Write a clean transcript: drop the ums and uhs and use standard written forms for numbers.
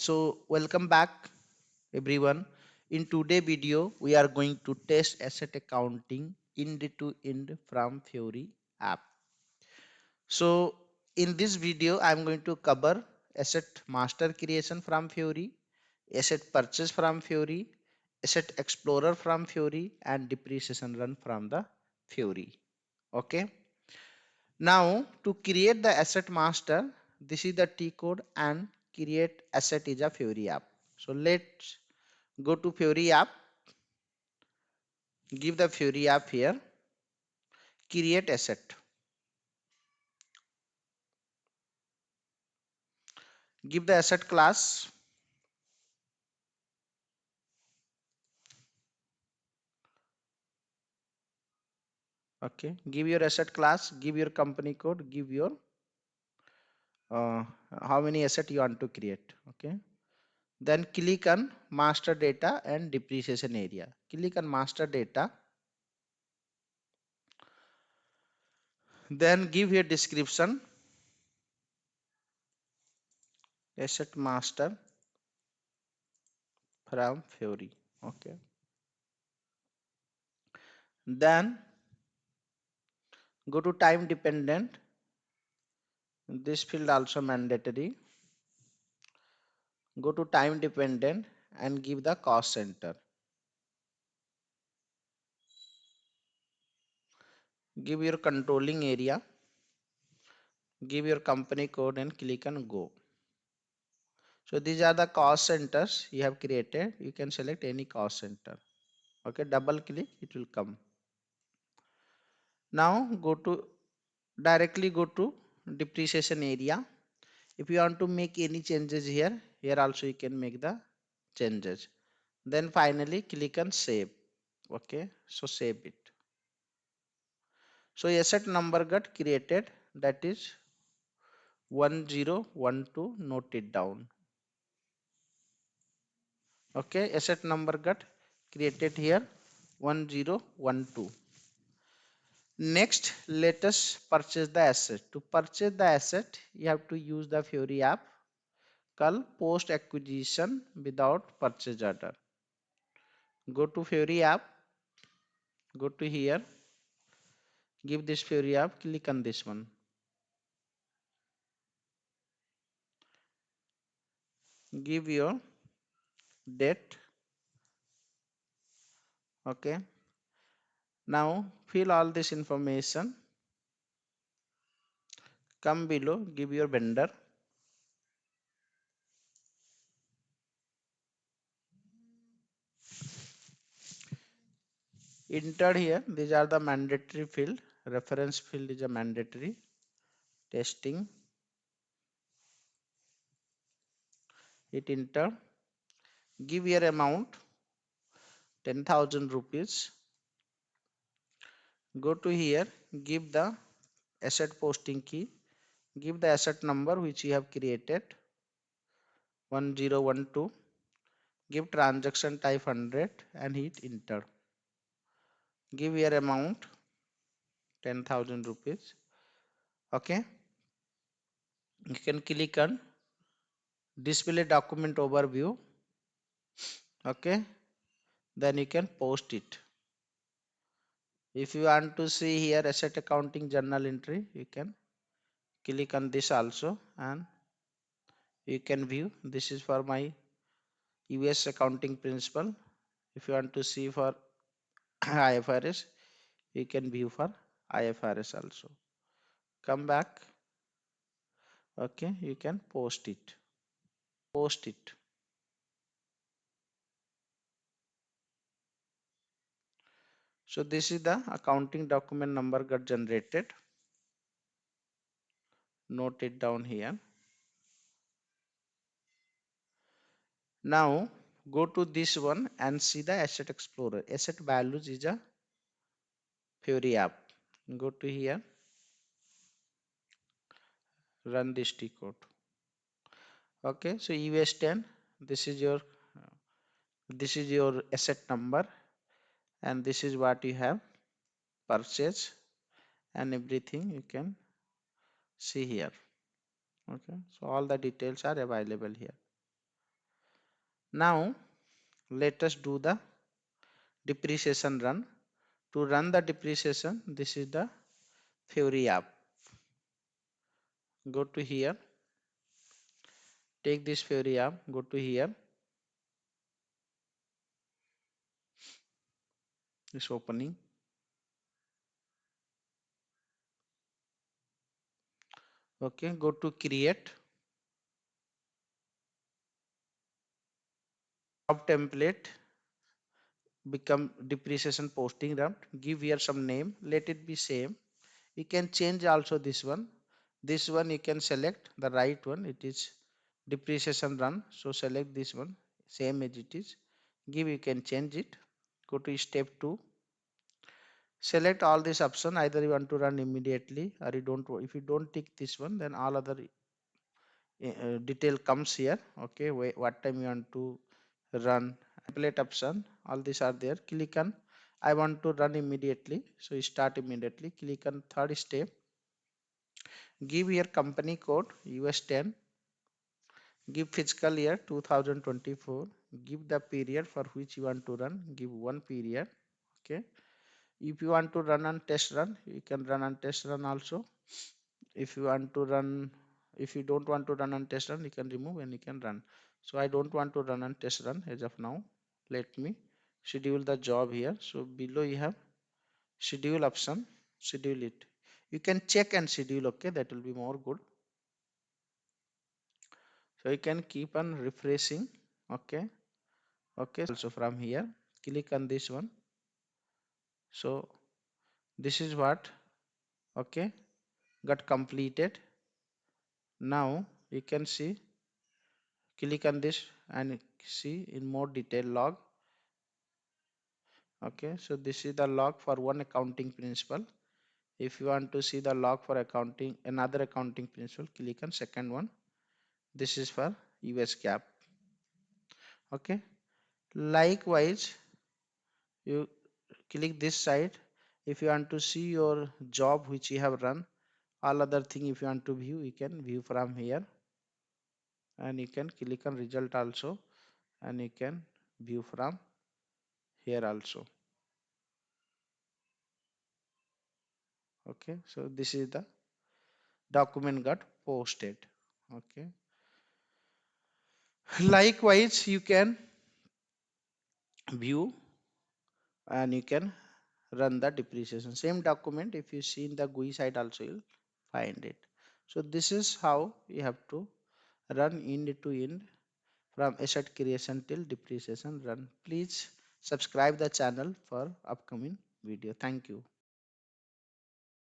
So welcome back everyone. In today's video we are going to test asset accounting end to end from Fiori app. So in this video I am going to cover asset master creation from Fiori, asset purchase from Fiori, asset explorer from Fiori and depreciation run from the Fiori. Okay. Now to create the asset master, this is the T code and create asset is a Fiori app. So let's go to Fiori app, give the Fiori app here, create asset, give the asset class, okay, give your asset class, give your company code, give your uh, how many asset you want to create, okay. Then click on master data and depreciation area. Click on master data, then give your description, asset master from Fiori, okay. Then go to time dependent, this field also mandatory. Go to time dependent and give the cost center. Give your controlling area, give your company code and click on go. So these are the cost centers you have created. You can select any cost center. Okay, double click, it will come. Now go to directly go to depreciation area. If you want to make any changes here, here also you can make the changes. Then finally click on save. Okay, so save it. So asset number got created, that is 1012. Note it down. Okay, asset number got created here 1012. Next, let us purchase the asset. To purchase the asset, you have to use the Fiori app called post acquisition without purchase order. Go to Fiori app, go to here, give this Fiori app, click on this one. Give your date. Okay. Now fill all this information. Come below, give your vendor. Entered here, these are the mandatory field. Reference field is a mandatory. Testing. Hit enter. Give your amount 10,000 rupees. Go to here, give the asset posting key. Give the asset number which you have created 1012. Give transaction type 100 and hit enter. Give your amount 10,000 rupees. Okay. You can click on display document overview. Okay. Then you can post it. If you want to see here asset accounting journal entry, you can click on this also and you can view. This is for my US accounting principle. If you want to see for IFRS, you can view for IFRS also. Come back. Okay, you can post it. Post it. So this is the accounting document number got generated. Note it down here. Now go to this one and see the asset explorer. Asset values is a Fiori app. Go to here, run this T code. Okay, so US 10. This is your asset number, and this is what you have purchased, and everything you can see here. Okay, so all the details are available here. Now let us do the depreciation run. To run the depreciation, this is the Fiori app. Go to here, take this Fiori app, go to here, it's opening. Okay, go to create, job template, become depreciation posting run. Give here some name, let it be same. You can change also this one. This one you can select the right one, it is depreciation run. So select this one, same as it is. Give, you can change it. Go to step 2. Select all this option, either you want to run immediately or you don't. If you don't tick this one, then all other detail comes here. Okay, what time you want to run, template option, all these are there. Click on I want to run immediately, so you start immediately. Click on third step, give your company code US 10, give fiscal year 2024, give the period for which you want to run, give one period. Okay, if you want to run on test run, you can run on test run also. If you want to run, if you don't want to run on test run, you can remove and you can run. So I don't want to run on test run as of now. Let me schedule the job here. So below you have schedule option, schedule it. You can check and schedule. Okay, that will be more good. So you can keep on refreshing. Okay, okay, also from here click on this one. So this is what, okay, got completed. Now you can see, click on this and see in more detail log. Okay, so this is the log for one accounting principle. If you want to see the log for accounting, another accounting principle, click on second one. This is for US GAAP. Okay, likewise you click this side. If you want to see your job which you have run, all other thing if you want to view, you can view from here, and you can click on result also, and you can view from here also. Okay, so this is the document got posted. Okay, likewise you can view and you can run the depreciation same document. If you see in the GUI side also, you'll find it. So this is how you have to run end to end from asset creation till depreciation run. Please subscribe the channel for upcoming video. Thank you.